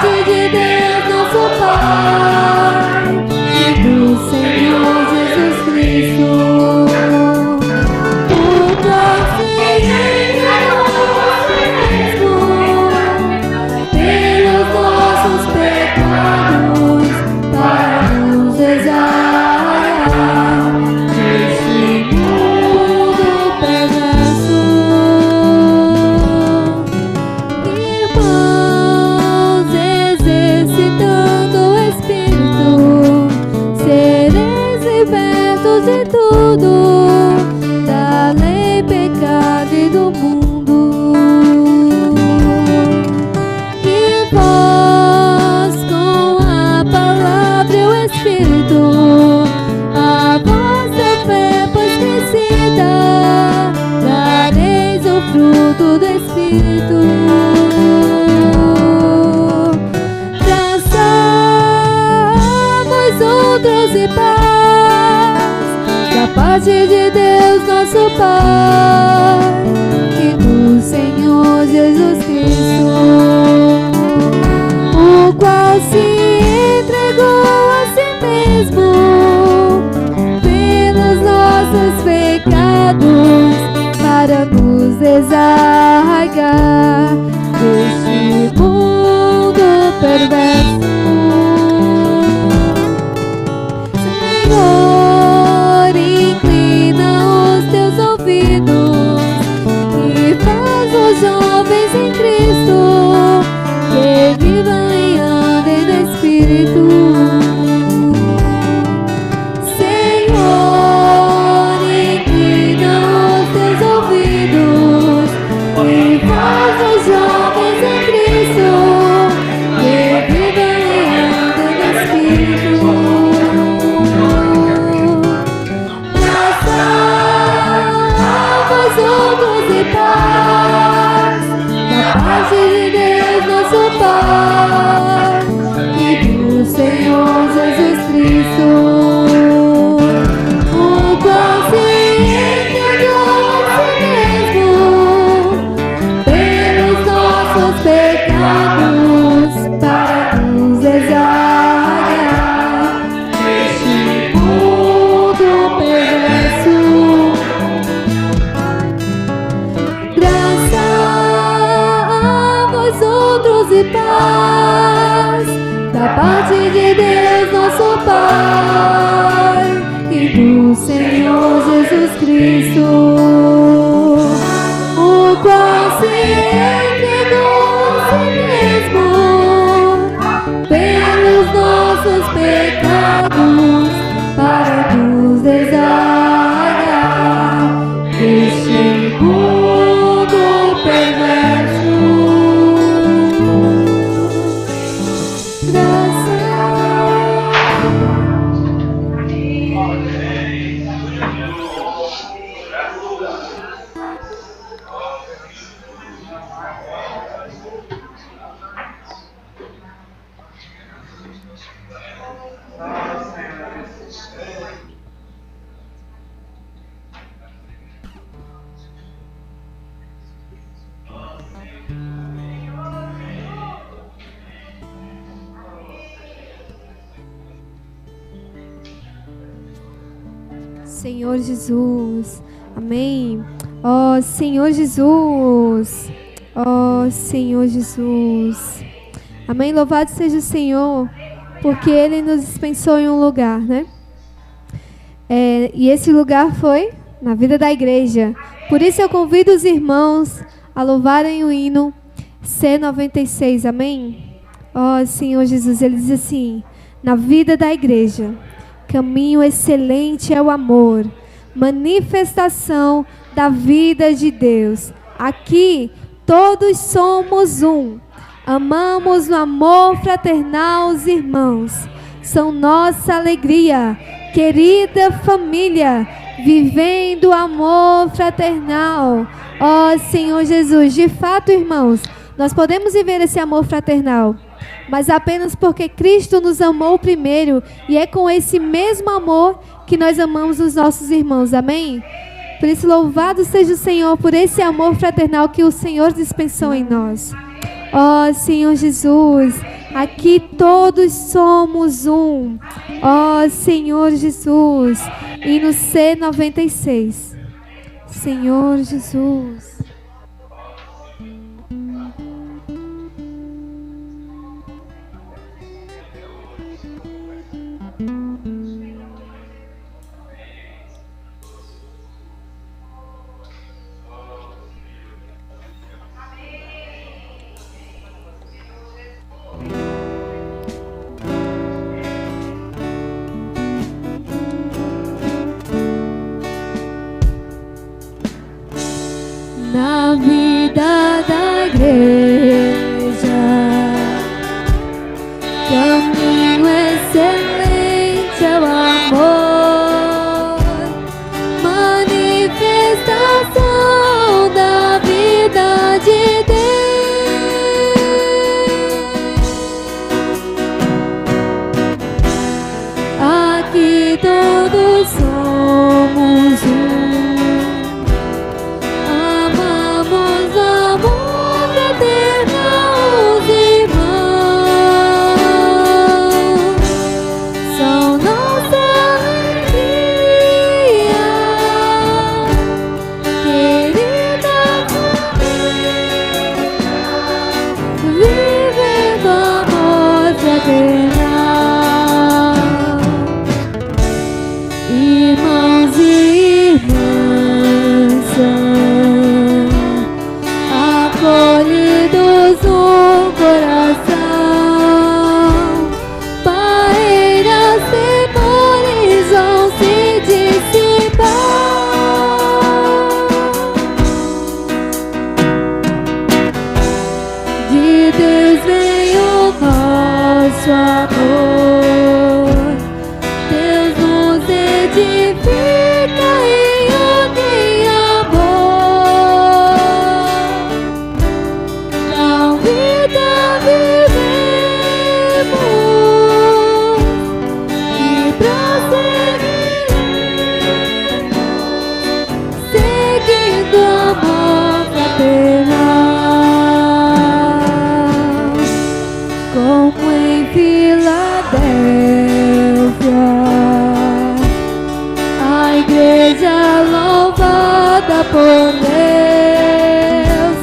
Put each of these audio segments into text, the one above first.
parte de Deus nosso Pai e do Senhor Jesus Cristo, o qual se entregou a si mesmo pelos nossos pecados para nos exargar deste mundo perverso. Irmãos, exercitando o Espírito, sereis libertos de tudo, da lei, pecado e do mundo. E vós, com a palavra e o Espírito, a vossa fé, pois crescida, dareis o fruto do Espírito. Traçai-vos outros e paz, da parte de Deus nosso Pai e do Senhor Jesus Cristo, o qual se entregou a si mesmo pelos nossos pecados para nos desarraigar deste mundo perverso. Senhor, inclina os teus ouvidos e faz os jovens em Cristo que vivam e andem no Espírito. Senhor, inclina os teus ouvidos e faz os jovens em Cristo que vivam e andem no Espírito. Traçai-vos outros e paz, da parte de Deus nosso Pai e do Senhor Jesus Cristo, o qual se entregou a si mesmo pelos nossos pecados para nos exargar deste mundo perverso. Traçai-vos outros e paz, da parte de Deus nosso Pai e do Senhor Jesus Cristo, o qual se entregou a si mesmo pelos nossos pecados para nos desarraigar deste mundo perverso. Senhor Jesus, amém. Ó Senhor Jesus, ó Senhor Jesus, amém. Louvado seja o Senhor, porque Ele nos dispensou em um lugar, né? E esse lugar foi na vida da igreja. Por isso eu convido os irmãos a louvarem o hino C96, amém. Ó Senhor Jesus, Ele diz assim: na vida da igreja, caminho excelente é o amor, manifestação da vida de Deus. Aqui todos somos um, amamos no amor fraternal os irmãos. São nossa alegria, querida família, vivendo o amor fraternal. Ó Senhor Jesus, de fato, irmãos, nós podemos viver esse amor fraternal, mas apenas porque Cristo nos amou primeiro, e é com esse mesmo amor que nós amamos os nossos irmãos, amém? Por isso, louvado seja o Senhor por esse amor fraternal que o Senhor dispensou em nós. Ó Senhor Jesus, Aqui todos somos um. Ó Senhor Jesus. E no C96. Senhor Jesus. Na vida da igreja, caminho excelente é o amor, manifestação da vida de Deus. Aqui todos somos um. Irmãos e irmãs são acolhidos no coração, barreiras, temores vão se dissipar. De Deus vem o nosso amor, Deus nos edifica e une amor. Na vida vivemos e prosseguiremos, seguindo amor fraternal, como em Filadélfia. Igreja louvada por Deus,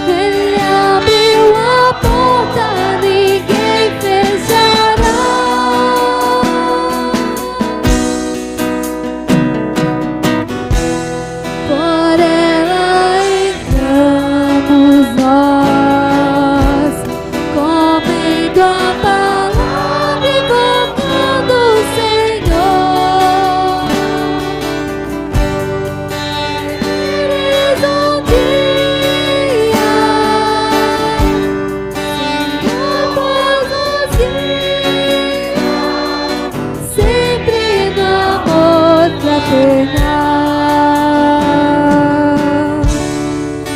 Ele abriu a porta, ninguém fechará. Por ela entramos nós, comendo a palavra e cantando o Senhor.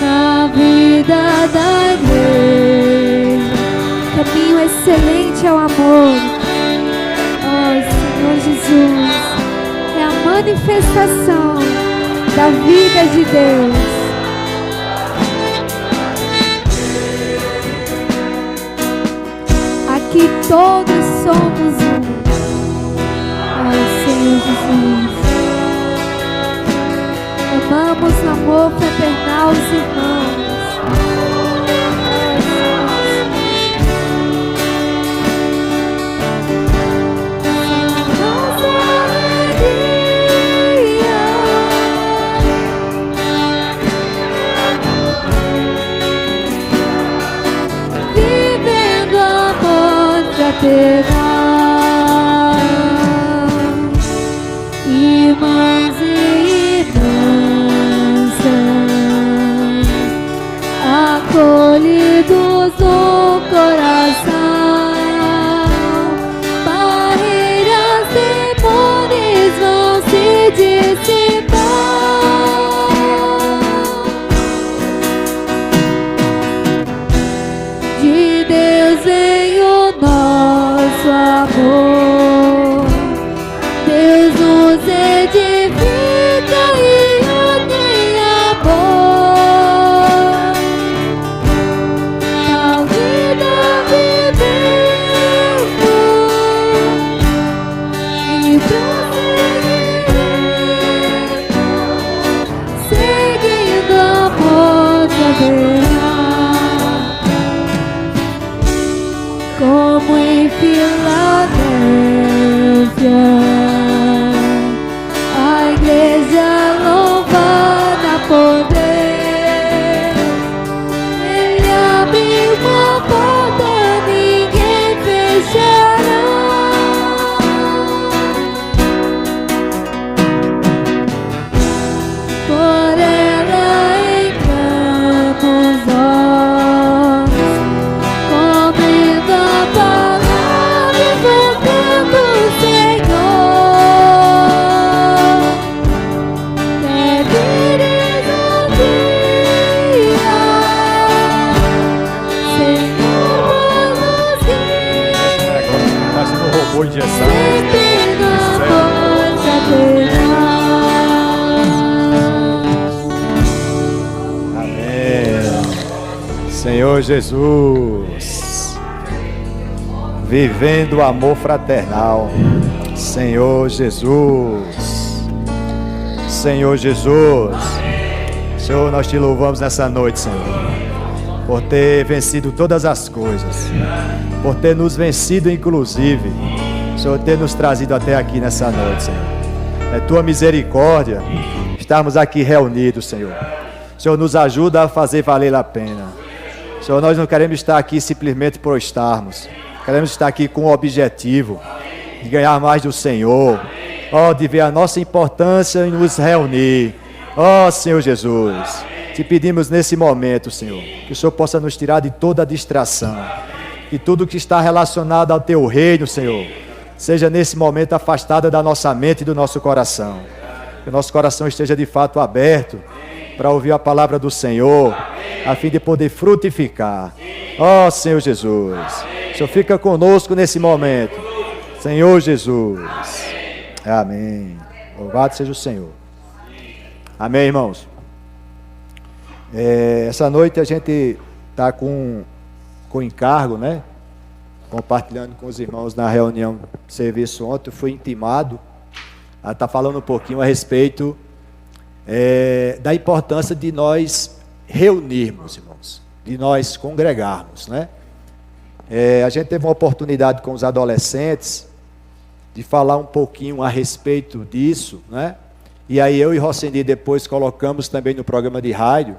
Na vida da igreja, caminho excelente é o amor. Oh Senhor Jesus, é a manifestação da vida de Deus. Aqui todos somos um. Oh Senhor Jesus, amamos no amor fraternal os irmãos. Nossa alegria, vivendo amor fraternal, irmãos e irmãs acolhidos no coração, barreiras, temores vão se dissipar. De Deus vem o nosso como em Filadélfia, a igreja louvada poder. Ele abriu uma porta, ninguém fechará. Por ela entramos nós, comendo a palavra e invocando o Senhor. Quer vires um dia, Senhor, nos guia, Está sendo um robô engessado. sempre na força terá. Amém. Senhor Jesus, vivendo o amor fraternal. Senhor Jesus, Senhor Jesus, Senhor, nós te louvamos nessa noite, Senhor, por ter vencido todas as coisas, por ter nos vencido inclusive, Senhor, ter nos trazido até aqui nessa noite, Senhor. É tua misericórdia estarmos aqui reunidos, Senhor. Senhor, nos ajuda a fazer valer a pena. Senhor, nós não queremos estar aqui simplesmente por estarmos. Queremos estar aqui com o objetivo de ganhar mais do Senhor. De ver a nossa importância em nos reunir. Senhor Jesus, te pedimos nesse momento, Senhor, que o Senhor possa nos tirar de toda a distração. E tudo que está relacionado ao teu reino, Senhor, seja nesse momento afastada da nossa mente e do nosso coração. Que o nosso coração esteja de fato aberto para ouvir a palavra do Senhor, a fim de poder frutificar. Senhor Jesus, o Senhor fica conosco nesse momento. Senhor Jesus. Amém. Louvado seja o Senhor. Amém, irmãos. Essa noite a gente está com encargo, né? Compartilhando com os irmãos na reunião de serviço ontem. Eu fui intimado a estar falando um pouquinho a respeito da importância de nós reunirmos, irmãos, de nós congregarmos, né? A gente teve uma oportunidade com os adolescentes de falar um pouquinho a respeito disso, né? E aí eu e Rossini depois colocamos também no programa de rádio.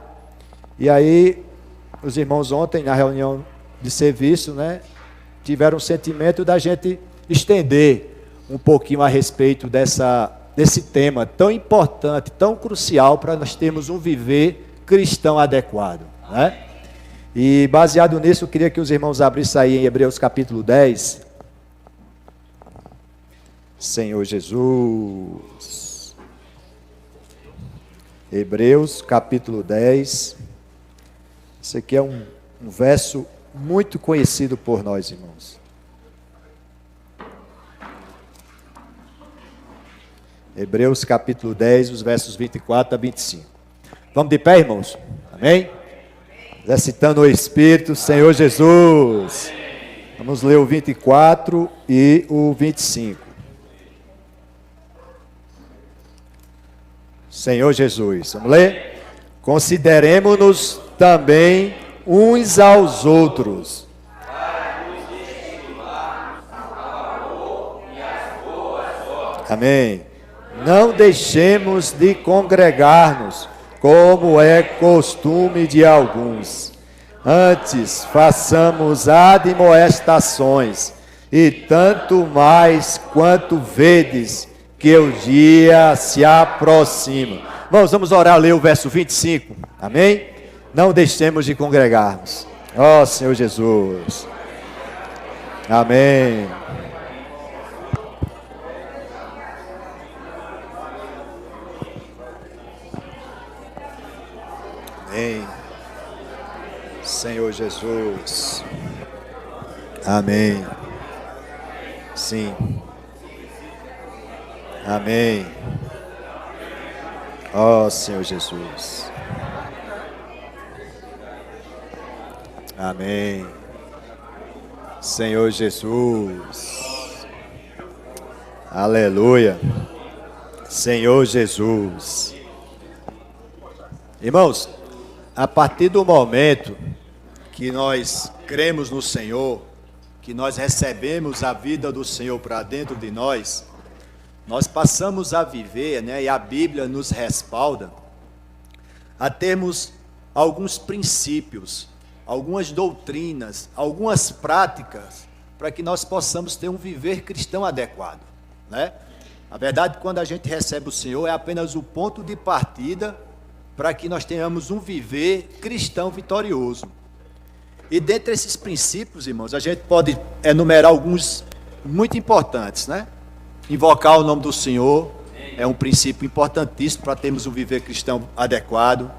E aí os irmãos ontem na reunião de serviço, né, tiveram um sentimento da gente estender um pouquinho a respeito desse tema tão importante, tão crucial para nós termos um viver cristão adequado, né? E baseado nisso, eu queria que os irmãos abrissem aí em Hebreus capítulo 10. Senhor Jesus. Hebreus capítulo 10. Esse aqui é um verso muito conhecido por nós, irmãos. Hebreus capítulo 10, os versos 24 a 25. Vamos de pé, irmãos? Amém? Exercitando o Espírito, Senhor Jesus. Vamos ler o 24 e o 25. Senhor Jesus, vamos ler? Consideremos-nos também uns aos outros. Amém. Não deixemos de congregar-nos, como é costume de alguns. Antes, façamos admoestações, e tanto mais quanto vedes que o dia se aproxima. Vamos orar, ler o verso 25. Amém? Não deixemos de congregarmos. Senhor Jesus. Amém. Amém. Senhor Jesus. Amém. Sim. Amém. Senhor Jesus. Amém. Senhor Jesus. Aleluia. Senhor Jesus. Irmãos, a partir do momento que nós cremos no Senhor, que nós recebemos a vida do Senhor para dentro de nós, nós passamos a viver, né, e a Bíblia nos respalda, a termos alguns princípios, algumas doutrinas, algumas práticas, para que nós possamos ter um viver cristão adequado, né? A verdade, quando a gente recebe o Senhor, é apenas o ponto de partida para que nós tenhamos um viver cristão vitorioso. E dentre esses princípios, irmãos, a gente pode enumerar alguns muito importantes, né? Invocar o nome do Senhor é um princípio importantíssimo para termos um viver cristão adequado.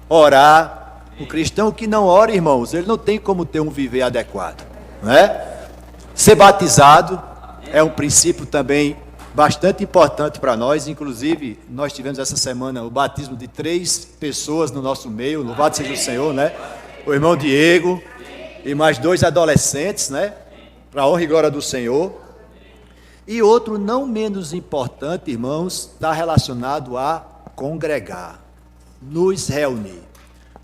Orar. O cristão que não ora, irmãos, ele não tem como ter um viver adequado, né? Ser batizado é um princípio também bastante importante para nós. Inclusive, nós tivemos essa semana o batismo de 3 pessoas no nosso meio, louvado seja o Senhor, né? O irmão Diego e mais 2 adolescentes, né? Para a honra e glória do Senhor. E outro não menos importante, irmãos, está relacionado a congregar, nos reunir.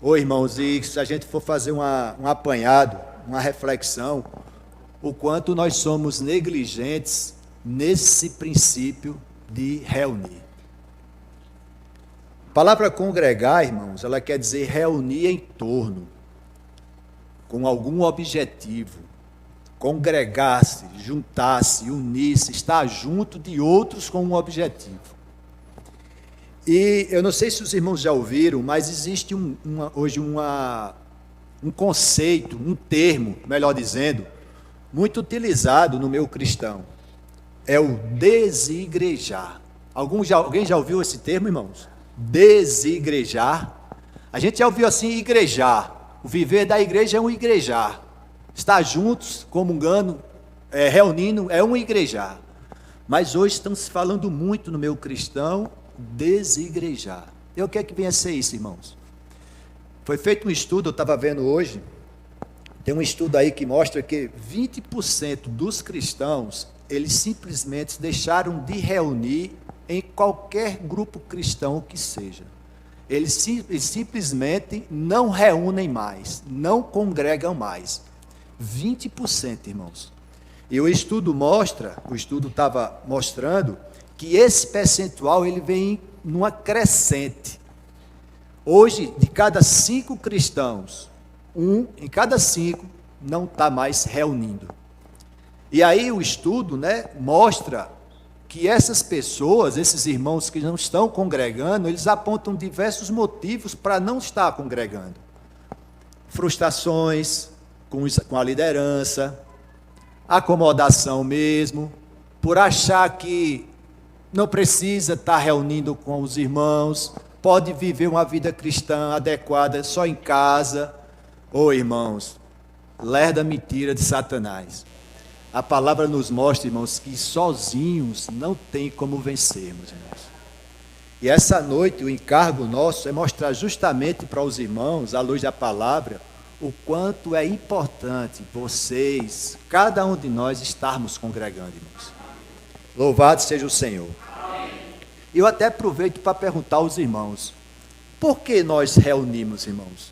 Ô irmãos, e se a gente for fazer um apanhado, uma reflexão, o quanto nós somos negligentes nesse princípio de reunir. A palavra congregar, irmãos, ela quer dizer reunir em torno, com algum objetivo, congregar-se, juntar-se, unir-se, estar junto de outros com um objetivo. E eu não sei se os irmãos já ouviram, mas existe hoje um conceito, um termo, melhor dizendo, muito utilizado no meio cristão. É o desigrejar. Alguém já ouviu esse termo, irmãos? Desigrejar. A gente já ouviu assim, igrejar. O viver da igreja é um igrejar. Estar juntos, comungando, reunindo, é um igrejar. Mas hoje estamos falando muito no meio cristão, desigrejar. E o que é que vem a ser isso, irmãos? Foi feito um estudo, eu estava vendo hoje, tem um estudo aí que mostra que 20% dos cristãos, eles simplesmente deixaram de reunir em qualquer grupo cristão que seja. Eles simplesmente não reúnem mais, não congregam mais. 20%, irmãos. E o estudo estava mostrando que esse percentual ele vem numa crescente. Hoje, de cada 5 cristãos, 1 em cada 5 não está mais reunindo. E aí o estudo, né, mostra que essas pessoas, esses irmãos que não estão congregando, eles apontam diversos motivos para não estar congregando. Frustrações com a liderança, acomodação mesmo, por achar que não precisa estar reunindo com os irmãos, pode viver uma vida cristã adequada só em casa. Ô irmãos, lerda mentira de Satanás. A palavra nos mostra, irmãos, que sozinhos não tem como vencermos, irmãos. E essa noite o encargo nosso é mostrar justamente para os irmãos, à luz da palavra, o quanto é importante vocês, cada um de nós, estarmos congregando, irmãos. Louvado seja o Senhor. Eu até aproveito para perguntar aos irmãos, por que nós reunimos, irmãos?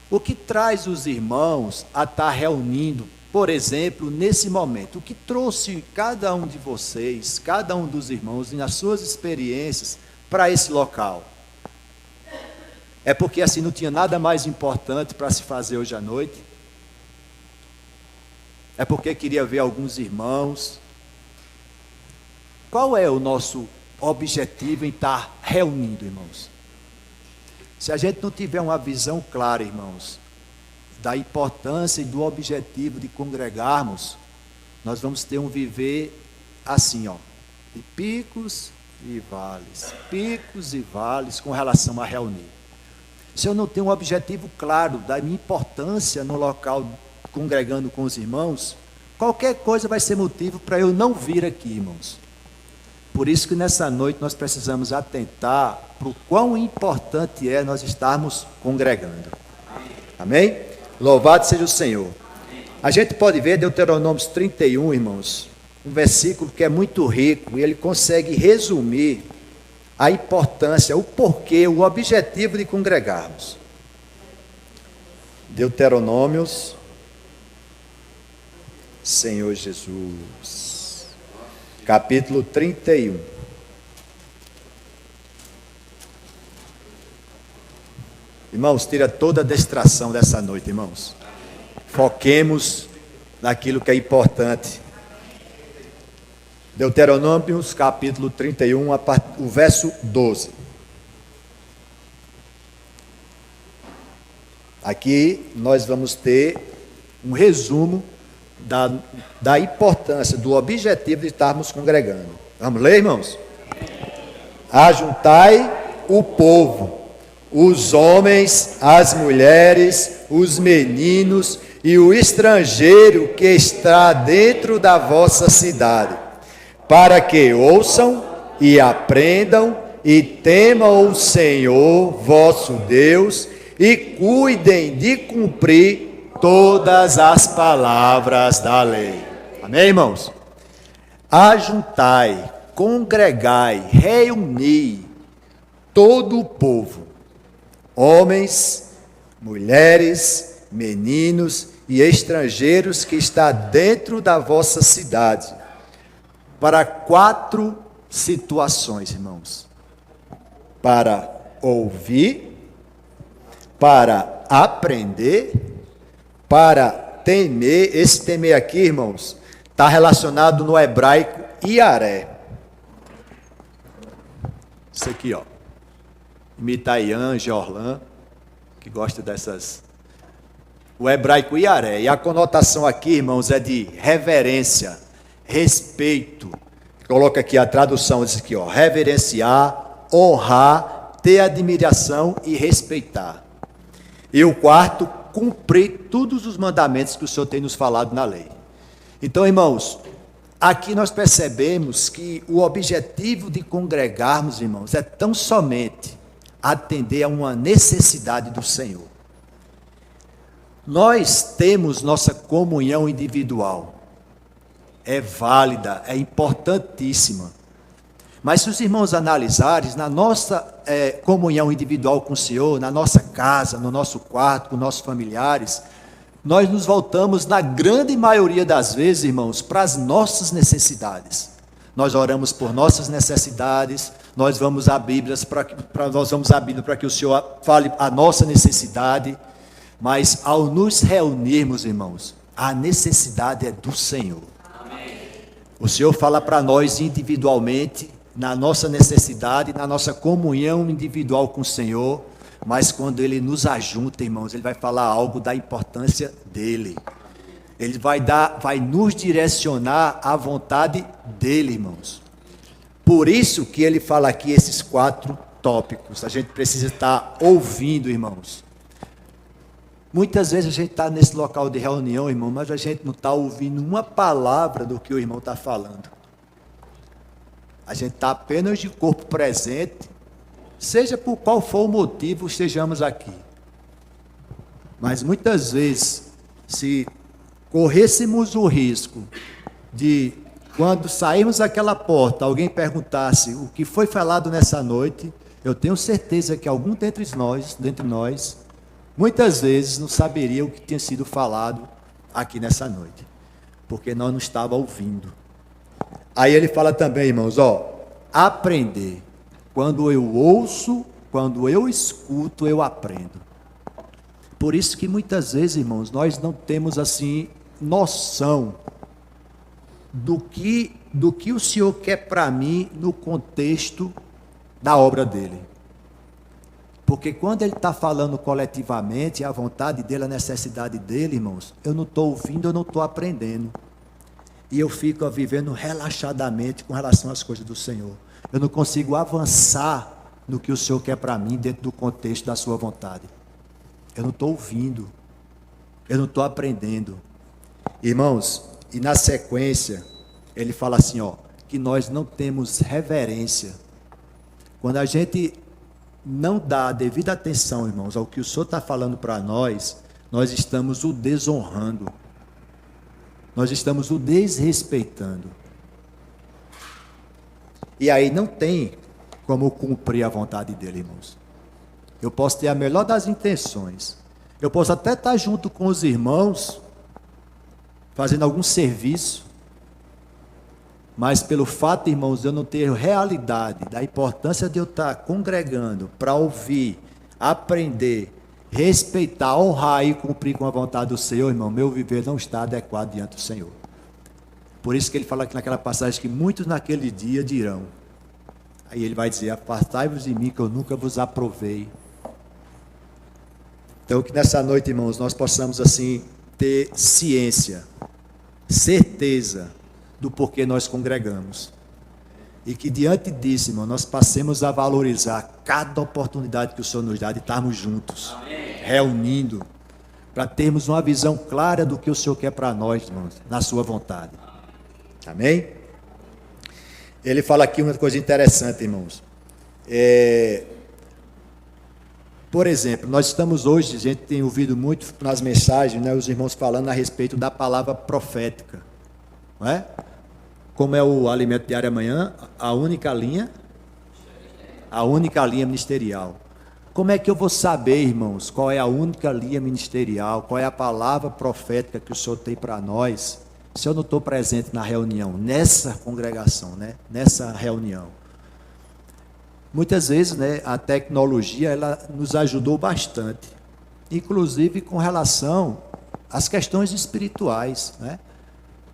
O que traz os irmãos a estar reunindo, por exemplo, nesse momento? O que trouxe cada um de vocês, cada um dos irmãos, nas suas experiências, para esse local? É porque assim não tinha nada mais importante para se fazer hoje à noite? É porque queria ver alguns irmãos? Qual é o nosso objetivo em estar reunindo, irmãos? Se a gente não tiver uma visão clara, irmãos, da importância e do objetivo de congregarmos, nós vamos ter um viver assim, ó, de picos e vales com relação a reunir. Se eu não tenho um objetivo claro da minha importância no local, congregando com os irmãos, qualquer coisa vai ser motivo para eu não vir aqui, irmãos. Por isso que nessa noite nós precisamos atentar para o quão importante é nós estarmos congregando. Amém? Louvado seja o Senhor. A gente pode ver Deuteronômio 31, irmãos, um versículo que é muito rico, e ele consegue resumir a importância, o porquê, o objetivo de congregarmos. Deuteronômios Senhor Jesus. Capítulo 31. Irmãos, tira toda a distração dessa noite, irmãos. Foquemos naquilo que é importante. Deuteronômios, capítulo 31, o verso 12. Aqui nós vamos ter um resumo da importância, do objetivo de estarmos congregando. Vamos ler, irmãos? Ajuntai o povo, os homens, as mulheres, os meninos e o estrangeiro que está dentro da vossa cidade, para que ouçam e aprendam e temam o Senhor vosso Deus e cuidem de cumprir todas as palavras da lei. Amém, irmãos? Ajuntai, congregai, reuni todo o povo, homens, mulheres, meninos e estrangeiros que está dentro da vossa cidade, para 4 situações, irmãos: para ouvir, para aprender, para temer. Esse temer aqui, irmãos, está relacionado no hebraico iaré. Isso aqui, ó. Mitaian, Georlan, que gosta dessas. O hebraico iaré. E a conotação aqui, irmãos, é de reverência, respeito. Coloca aqui a tradução, diz aqui, ó. Reverenciar, honrar, ter admiração e respeitar. E o quarto, cumprir todos os mandamentos que o Senhor tem nos falado na lei. Então, irmãos, aqui nós percebemos que o objetivo de congregarmos, irmãos, é tão somente atender a uma necessidade do Senhor. Nós temos nossa comunhão individual. É válida, é importantíssima. Mas se os irmãos analisarem, na nossa comunhão individual com o Senhor, na nossa casa, no nosso quarto, com nossos familiares, nós nos voltamos, na grande maioria das vezes, irmãos, para as nossas necessidades. Nós oramos por nossas necessidades, nós vamos à Bíblia para que o Senhor fale a nossa necessidade, mas ao nos reunirmos, irmãos, a necessidade é do Senhor. Amém. O Senhor fala para nós individualmente, na nossa necessidade, na nossa comunhão individual com o Senhor, mas quando Ele nos ajunta, irmãos, Ele vai falar algo da importância dEle. Ele vai nos direcionar à vontade dEle, irmãos. Por isso que Ele fala aqui esses 4 tópicos. A gente precisa estar ouvindo, irmãos. Muitas vezes a gente está nesse local de reunião, irmão, mas a gente não está ouvindo uma palavra do que o irmão está falando. A gente está apenas de corpo presente, seja por qual for o motivo estejamos aqui. Mas muitas vezes, se corrêssemos o risco de, quando sairmos daquela porta, alguém perguntasse o que foi falado nessa noite, eu tenho certeza que algum dentre nós, muitas vezes não saberia o que tinha sido falado aqui nessa noite, porque nós não estávamos ouvindo. Aí ele fala também, irmãos, aprender. Quando eu ouço, quando eu escuto, eu aprendo. Por isso que muitas vezes, irmãos, nós não temos assim noção do que o Senhor quer para mim no contexto da obra dele. Porque quando ele está falando coletivamente, a vontade dele, a necessidade dele, irmãos, eu não estou ouvindo, eu não estou aprendendo. E eu fico vivendo relaxadamente com relação às coisas do Senhor. Eu não consigo avançar no que o Senhor quer para mim dentro do contexto da sua vontade. Eu não estou ouvindo. Eu não estou aprendendo. Irmãos, e na sequência, ele fala assim, que nós não temos reverência. Quando a gente não dá a devida atenção, irmãos, ao que o Senhor está falando para nós estamos o desonrando. Nós estamos o desrespeitando. E aí não tem como cumprir a vontade dele, irmãos. Eu posso ter a melhor das intenções. Eu posso até estar junto com os irmãos fazendo algum serviço, mas pelo fato, irmãos, de eu não ter realidade da importância de eu estar congregando para ouvir, aprender, respeitar, honrar e cumprir com a vontade do Senhor, irmão, meu viver não está adequado diante do Senhor. Por isso que ele fala aqui naquela passagem que muitos naquele dia dirão. Aí ele vai dizer: afastai-vos de mim, que eu nunca vos aprovei. Então que nessa noite, irmãos, nós possamos assim ter ciência, certeza do porquê nós congregamos. E que diante disso, irmão, nós passemos a valorizar cada oportunidade que o Senhor nos dá de estarmos juntos, reunindo, para termos uma visão clara do que o Senhor quer para nós, irmãos, na sua vontade. Amém? Ele fala aqui uma coisa interessante, irmãos. Por exemplo, nós estamos hoje, a gente tem ouvido muito nas mensagens, né, os irmãos falando a respeito da palavra profética. Não é? Como é o alimento diário amanhã, a única linha ministerial. Como é que eu vou saber, irmãos, qual é a única linha ministerial, qual é a palavra profética que o Senhor tem para nós, se eu não estou presente na reunião, nessa congregação, né? Nessa reunião? Muitas vezes, né, a tecnologia ela nos ajudou bastante, inclusive com relação às questões espirituais, né?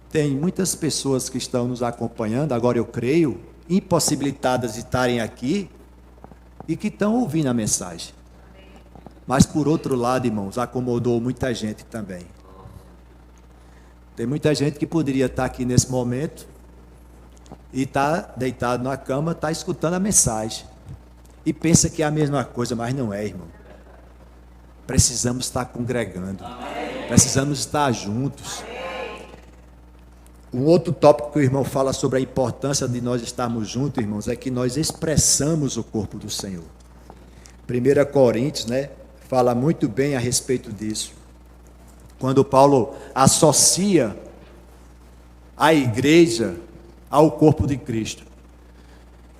Tem muitas pessoas que estão nos acompanhando, agora eu creio, impossibilitadas de estarem aqui e que estão ouvindo a mensagem. Mas por outro lado, irmãos, acomodou muita gente também. Tem muita gente que poderia estar aqui nesse momento e está deitado na cama, está escutando a mensagem e pensa que é a mesma coisa, mas não é, irmão. Precisamos estar congregando, precisamos estar juntos. Um outro tópico que o irmão fala sobre a importância de nós estarmos juntos, irmãos, é que nós expressamos o corpo do Senhor. 1 Coríntios, né, fala muito bem a respeito disso. Quando Paulo associa a igreja ao corpo de Cristo.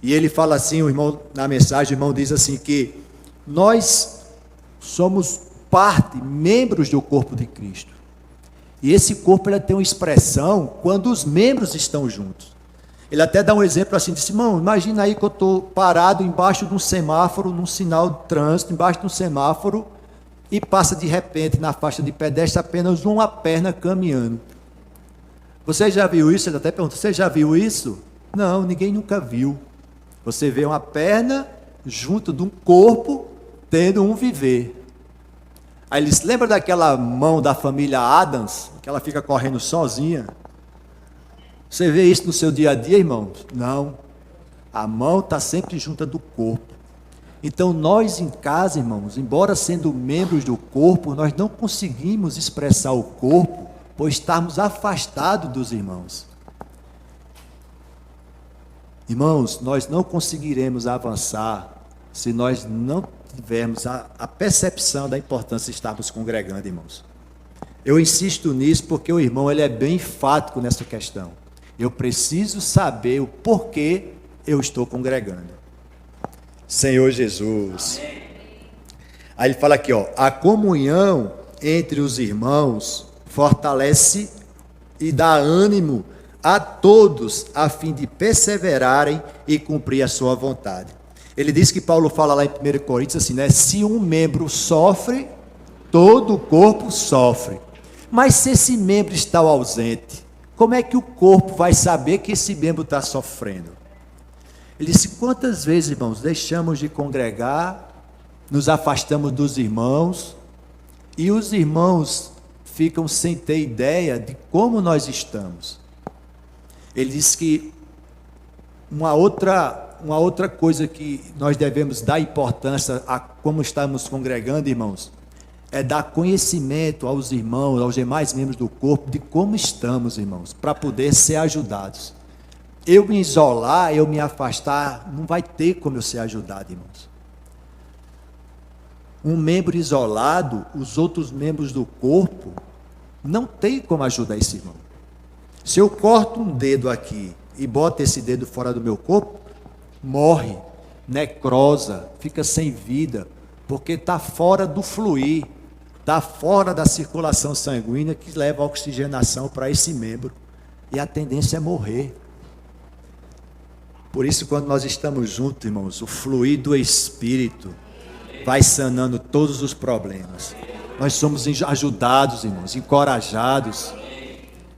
E ele fala assim, o irmão, na mensagem, o irmão diz assim que nós somos parte, membros do corpo de Cristo. E esse corpo ele tem uma expressão quando os membros estão juntos. Ele até dá um exemplo assim, disse: irmão, imagina aí que eu estou parado embaixo de um semáforo, num sinal de trânsito, embaixo de um semáforo, e passa de repente na faixa de pedestre apenas uma perna caminhando. Você já viu isso? Ele até pergunta: você já viu isso? Não, ninguém nunca viu. Você vê uma perna junto de um corpo tendo um viver. Aí eles lembram daquela mão da família Adams, que ela fica correndo sozinha? Você vê isso no seu dia a dia, irmãos? Não. A mão está sempre junta do corpo. Então nós em casa, irmãos, embora sendo membros do corpo, nós não conseguimos expressar o corpo, por estarmos afastados dos irmãos. Irmãos, nós não conseguiremos avançar se nós não tivermos a percepção da importância de estarmos congregando, irmãos. Eu insisto nisso porque o irmão ele é bem enfático nessa questão. Eu preciso saber o porquê eu estou congregando. Senhor Jesus. Aí ele fala aqui, ó, a comunhão entre os irmãos fortalece e dá ânimo a todos a fim de perseverarem e cumprir a sua vontade. Ele diz que Paulo fala lá em 1 Coríntios assim, né? Se um membro sofre, todo o corpo sofre. Mas se esse membro está ausente, como é que o corpo vai saber que esse membro está sofrendo? Ele disse: quantas vezes, irmãos, deixamos de congregar, nos afastamos dos irmãos, e os irmãos ficam sem ter ideia de como nós estamos. Ele disse que uma outra coisa que nós devemos dar importância a como estamos congregando, irmãos, é dar conhecimento aos irmãos, aos demais membros do corpo, de como estamos, irmãos, para poder ser ajudados. Eu me isolar, eu me afastar, não vai ter como eu ser ajudado, irmãos. Um membro isolado, os outros membros do corpo, não tem como ajudar esse irmão. Se eu corto um dedo aqui e boto esse dedo fora do meu corpo, morre, necrosa, fica sem vida, porque está fora do fluir. está fora da circulação sanguínea que leva a oxigenação para esse membro. E a tendência é morrer. Por isso, quando nós estamos juntos, irmãos, o fluir do Espírito vai sanando todos os problemas. Nós somos ajudados, irmãos, encorajados.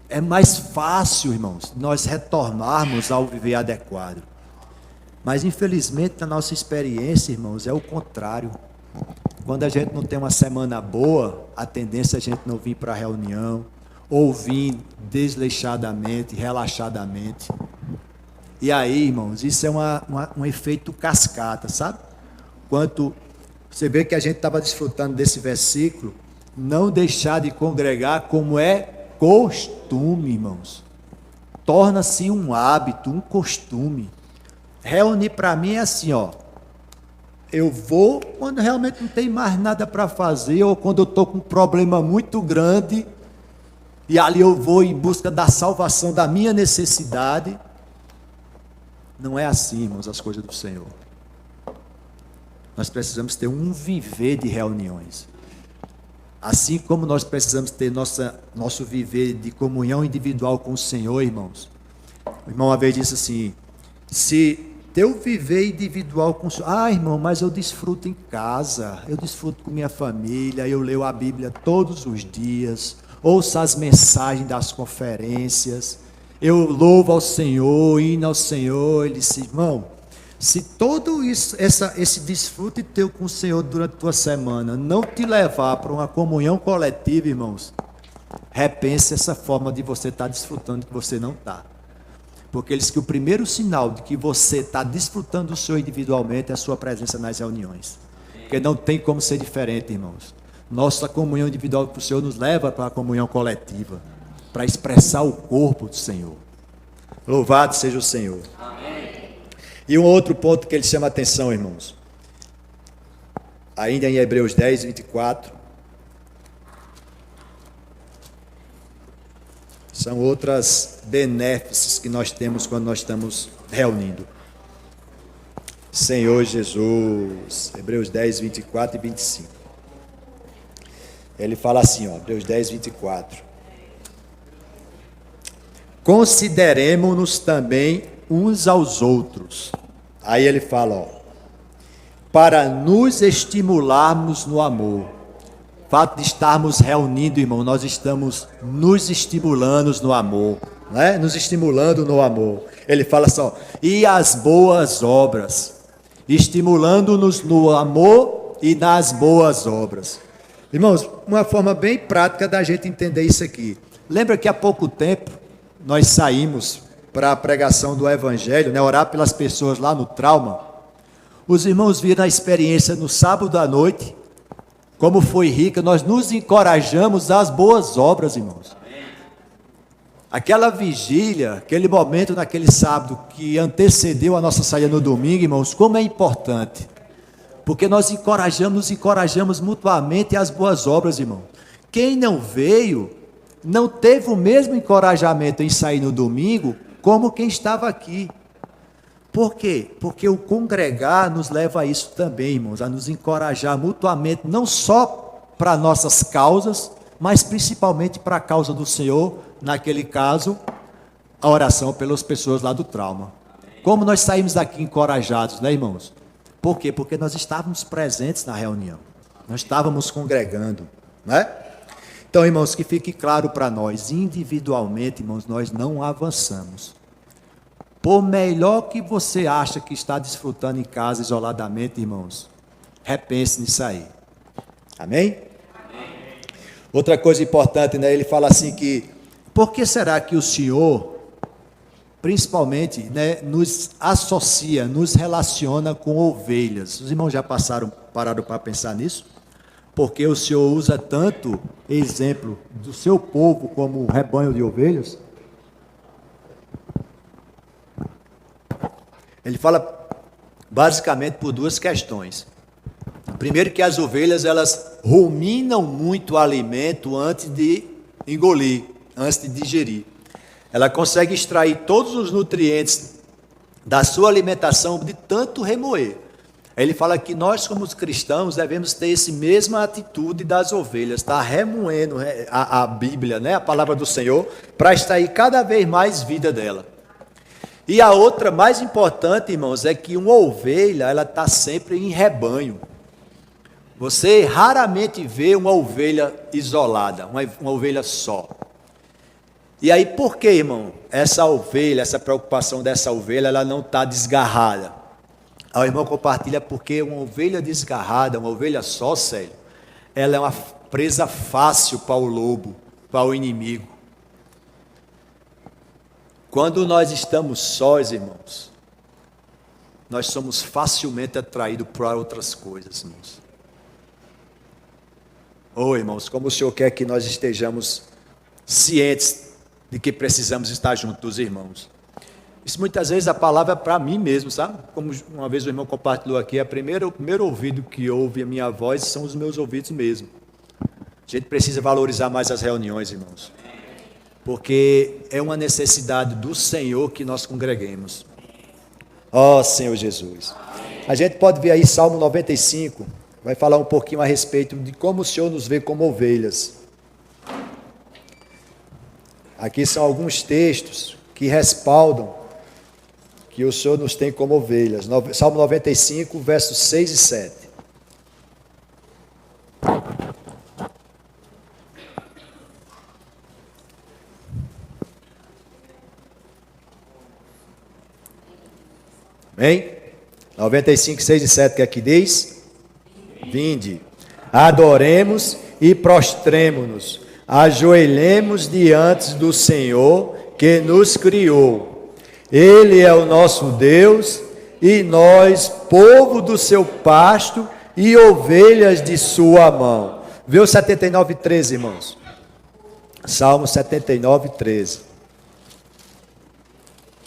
É mais fácil, irmãos, nós retornarmos ao viver adequado. Mas, infelizmente, na nossa experiência, irmãos, é o contrário. Quando a gente não tem uma semana boa, a tendência é a gente não vir para a reunião, ou vir desleixadamente, relaxadamente. E aí, irmãos, isso é um efeito cascata, sabe? Quanto você vê que a gente estava desfrutando desse versículo, não deixar de congregar como é costume, irmãos. Torna-se um hábito, um costume. Reunir para mim é assim, ó. Eu vou quando realmente não tem mais nada para fazer, ou quando eu estou com um problema muito grande, e ali eu vou em busca da salvação da minha necessidade. Não é assim, irmãos, as coisas do Senhor. Nós precisamos ter um viver de reuniões. Assim como nós precisamos ter nosso viver de comunhão individual com o Senhor, irmãos. O irmão uma vez disse assim, se teu viver individual com o Senhor... Ah, irmão, mas eu desfruto em casa, eu desfruto com minha família, eu leio a Bíblia todos os dias, ouço as mensagens das conferências, eu louvo ao Senhor, hino ao Senhor. Ele disse, irmão, se todo isso, esse desfrute teu com o Senhor durante a tua semana não te levar para uma comunhão coletiva, irmãos, repense essa forma de você estar desfrutando que você não está. Porque ele diz que o primeiro sinal de que você está desfrutando do Senhor individualmente é a sua presença nas reuniões. Porque não tem como ser diferente, irmãos. Nossa comunhão individual com o Senhor nos leva para a comunhão coletiva, para expressar o corpo do Senhor. Louvado seja o Senhor. Amém. E um outro ponto que ele chama a atenção, irmãos, ainda em Hebreus 10, 24, são outras benéfices que nós temos quando nós estamos reunindo. Senhor Jesus, Hebreus 10, 24 e 25. Ele fala assim, ó, Hebreus 10, 24. Consideremo-nos também uns aos outros. Aí ele fala, ó, para nos estimularmos no amor. O fato de estarmos reunindo, irmão, nós estamos nos estimulando no amor, né? Nos estimulando no amor. Ele fala assim, ó, e as boas obras, estimulando-nos no amor e nas boas obras. Irmãos, uma forma bem prática da gente entender isso aqui. Lembra que há pouco tempo nós saímos para a pregação do Evangelho, né, orar pelas pessoas lá no trauma. Os irmãos viram a experiência no sábado à noite, como foi rica, nós nos encorajamos às boas obras, irmãos. Aquela vigília, aquele momento naquele sábado que antecedeu a nossa saída no domingo, irmãos, como é importante. Porque nós nos encorajamos mutuamente às boas obras, irmão. Quem não veio, não teve o mesmo encorajamento em sair no domingo, como quem estava aqui. Por quê? Porque o congregar nos leva a isso também, irmãos, a nos encorajar mutuamente, não só para nossas causas, mas principalmente para a causa do Senhor, naquele caso, a oração pelas pessoas lá do trauma. Como nós saímos daqui encorajados, né, irmãos? Por quê? Porque nós estávamos presentes na reunião, nós estávamos congregando, né? Então, irmãos, que fique claro para nós, individualmente, irmãos, nós não avançamos. Por melhor que você acha que está desfrutando em casa isoladamente, irmãos, repense nisso aí. Amém? Amém. Outra coisa importante, né? Ele fala assim que, por que será que o Senhor, principalmente, né, nos associa, nos relaciona com ovelhas? Os irmãos já pararam para pensar nisso? Porque o Senhor usa tanto exemplo do seu povo como rebanho de ovelhas. Ele fala basicamente por duas questões. Primeiro, que as ovelhas, elas ruminam muito o alimento antes de engolir, antes de digerir. Ela consegue extrair todos os nutrientes da sua alimentação de tanto remoer. Ele fala que nós, como cristãos, devemos ter essa mesma atitude das ovelhas, tá remoendo a Bíblia, né, a palavra do Senhor, para extrair cada vez mais vida dela. E a outra mais importante, irmãos, é que uma ovelha, ela está sempre em rebanho. Você raramente vê uma ovelha isolada, uma ovelha só. E aí, por que, irmão, essa ovelha, essa preocupação dessa ovelha, ela não está desgarrada? O irmão compartilha porque uma ovelha desgarrada, uma ovelha só, Célio, ela é uma presa fácil para o lobo, para o inimigo. Quando nós estamos sós, irmãos, nós somos facilmente atraídos para outras coisas, irmãos. Irmãos, como o Senhor quer que nós estejamos cientes de que precisamos estar junto dos irmãos. Isso muitas vezes a palavra é para mim mesmo, sabe? Como uma vez o irmão compartilhou aqui, o primeiro ouvido que ouve a minha voz são os meus ouvidos mesmo. A gente precisa valorizar mais as reuniões, irmãos. Porque é uma necessidade do Senhor que nós congreguemos. Senhor Jesus. A gente pode ver aí Salmo 95, vai falar um pouquinho a respeito de como o Senhor nos vê como ovelhas. Aqui são alguns textos que respaldam que o Senhor nos tem como ovelhas. Salmo 95, versos 6 e 7. Amém? 95, 6 e 7, que aqui diz: Vinde, adoremos e prostremo-nos, ajoelhemos diante do Senhor que nos criou. Ele é o nosso Deus e nós, povo do seu pasto e ovelhas de sua mão. Vê o 79, 13, irmãos. Salmo 79, 13.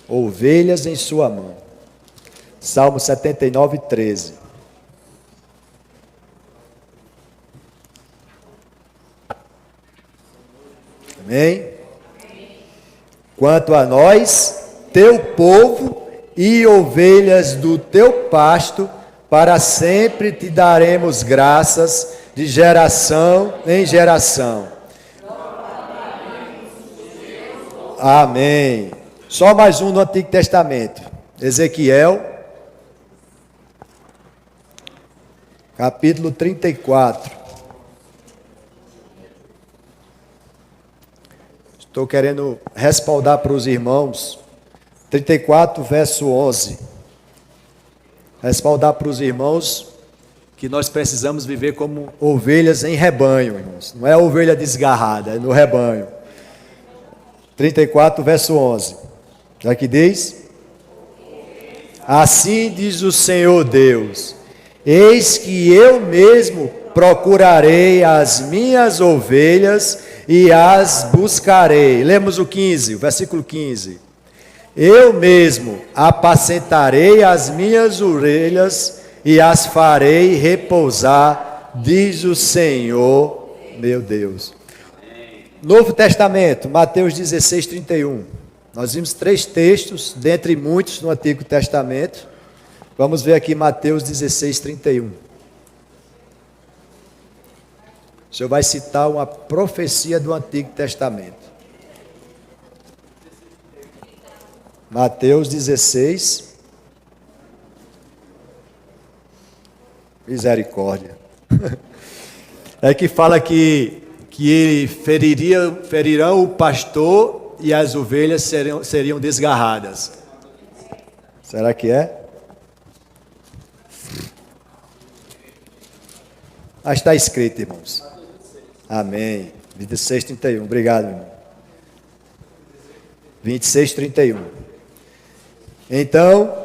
Ovelhas em sua mão. Salmo 79, 13. Amém? Quanto a nós, teu povo e ovelhas do teu pasto, para sempre te daremos graças de geração em geração. Amém. Só mais um no Antigo Testamento. Ezequiel, capítulo 34. Estou querendo respaldar para os irmãos. 34, verso 11. Respaldar para os irmãos que nós precisamos viver como ovelhas em rebanho, irmãos. Não é ovelha desgarrada, é no rebanho. 34, verso 11. Aqui diz: Assim diz o Senhor Deus: Eis que eu mesmo procurarei as minhas ovelhas e as buscarei. Lemos o 15, o versículo 15. Eu mesmo apacentarei as minhas ovelhas e as farei repousar, diz o Senhor, meu Deus. Novo Testamento, Mateus 16, 31. Nós vimos 3 textos, dentre muitos no Antigo Testamento. Vamos ver aqui Mateus 16, 31. O Senhor vai citar uma profecia do Antigo Testamento. Mateus 16. Misericórdia. É que fala que ferirão o pastor e as ovelhas seriam desgarradas. Será que é? Mas está escrito, irmãos. Amém. 26, 31. Obrigado, irmão. 26, 31. Então,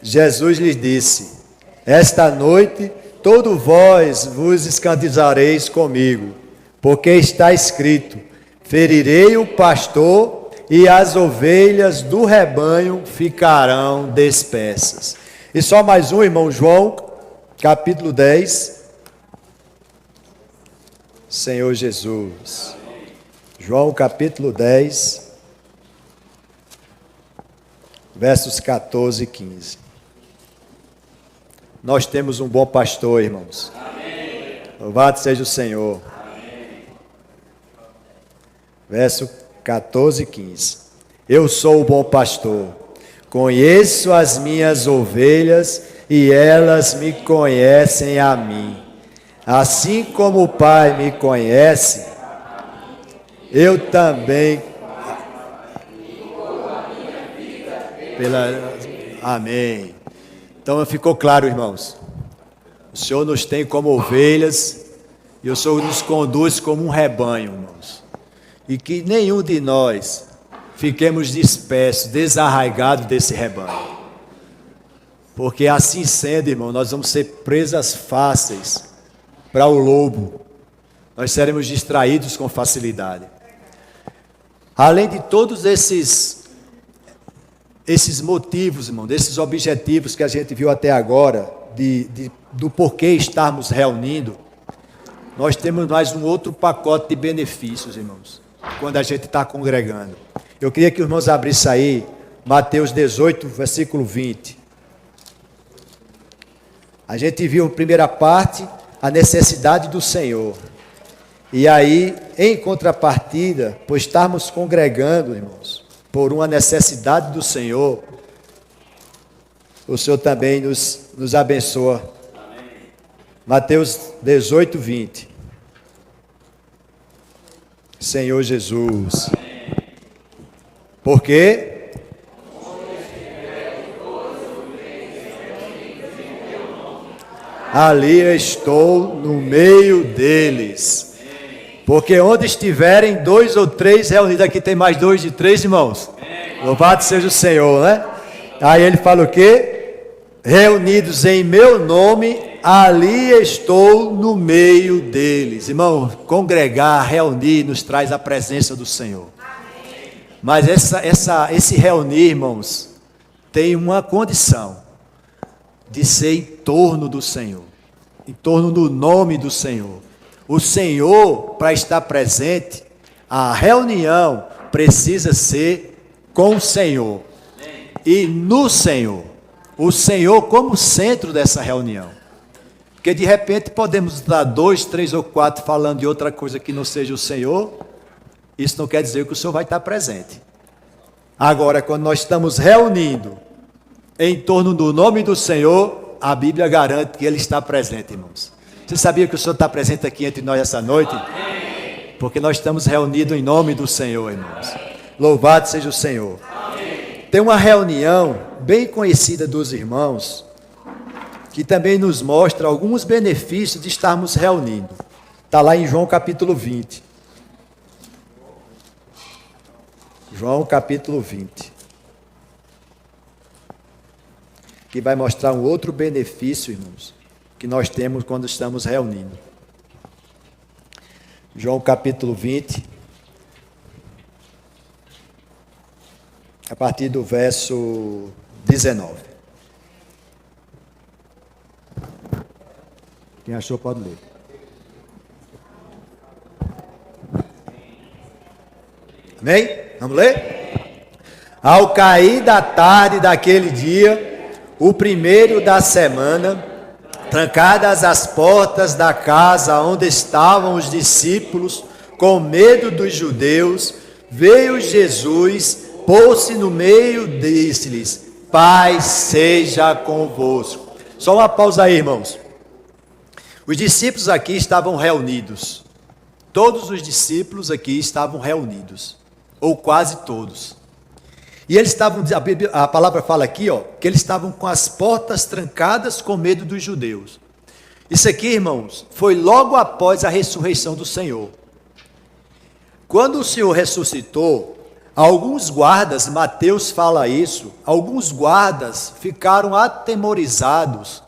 Jesus lhes disse: Esta noite, todos vós vos escandalizareis comigo, porque está escrito: ferirei o pastor e as ovelhas do rebanho ficarão dispersas. E só mais um, irmão, João, capítulo 10. Senhor Jesus. João capítulo 10, versos 14 e 15. nós temos um bom pastor, irmãos. Amém. Louvado seja o Senhor. Amém. Verso 14 e 15. Eu sou o bom pastor, conheço as minhas ovelhas e elas me conhecem a mim. Assim como o Pai me conhece, eu também. Amém. Então ficou claro, irmãos. O Senhor nos tem como ovelhas e o Senhor nos conduz como um rebanho, irmãos. E que nenhum de nós fiquemos dispersos, desarraigados desse rebanho. Porque assim sendo, irmão, nós vamos ser presas fáceis para o lobo. Nós seremos distraídos com facilidade. Além de todos esses motivos, irmão, desses objetivos que a gente viu até agora, do porquê estarmos reunindo, nós temos mais um outro pacote de benefícios, irmãos, quando a gente está congregando. Eu queria que os irmãos abrissem aí, Mateus 18, versículo 20. A gente viu, primeira parte, a necessidade do Senhor. E aí, em contrapartida, por estarmos congregando, irmãos, por uma necessidade do Senhor, o Senhor também nos abençoa. Amém. Mateus 18, 20. Senhor Jesus. Amém. Por quê? Ali eu estou no meio deles. Porque onde estiverem 2 ou 3 reunidos, aqui tem mais 2 de 3, irmãos. Louvado seja o Senhor, né? Aí ele fala o quê? Reunidos em meu nome, ali estou no meio deles. Irmão, congregar, reunir, nos traz a presença do Senhor. Mas esse reunir, irmãos, tem uma condição de ser em torno do Senhor, em torno do nome do Senhor. O Senhor, para estar presente, a reunião precisa ser com o Senhor e no Senhor. O Senhor como centro dessa reunião. Porque de repente podemos estar 2, 3 ou 4 falando de outra coisa que não seja o Senhor. Isso não quer dizer que o Senhor vai estar presente. Agora, quando nós estamos reunindo em torno do nome do Senhor, a Bíblia garante que Ele está presente, irmãos. Você sabia que o Senhor está presente aqui entre nós essa noite? Amém. Porque nós estamos reunidos em nome do Senhor, irmãos. Louvado seja o Senhor. Amém. Tem uma reunião bem conhecida dos irmãos, que também nos mostra alguns benefícios de estarmos reunindo. Está lá em João capítulo 20. João capítulo 20. Que vai mostrar um outro benefício, irmãos, que nós temos quando estamos reunindo. João capítulo 20, a partir do verso 19. Quem achou pode ler. Amém? Vamos ler? Ao cair da tarde daquele dia, o primeiro da semana, trancadas as portas da casa onde estavam os discípulos, com medo dos judeus, veio Jesus, pôs-se no meio e disse-lhes: Paz seja convosco. Só uma pausa aí, irmãos. Os discípulos aqui estavam reunidos. Todos os discípulos aqui estavam reunidos, ou quase todos. E eles estavam, a palavra fala aqui, que eles estavam com as portas trancadas com medo dos judeus. Isso aqui, irmãos, foi logo após a ressurreição do Senhor. Quando o Senhor ressuscitou, alguns guardas, Mateus fala isso, alguns guardas ficaram atemorizados,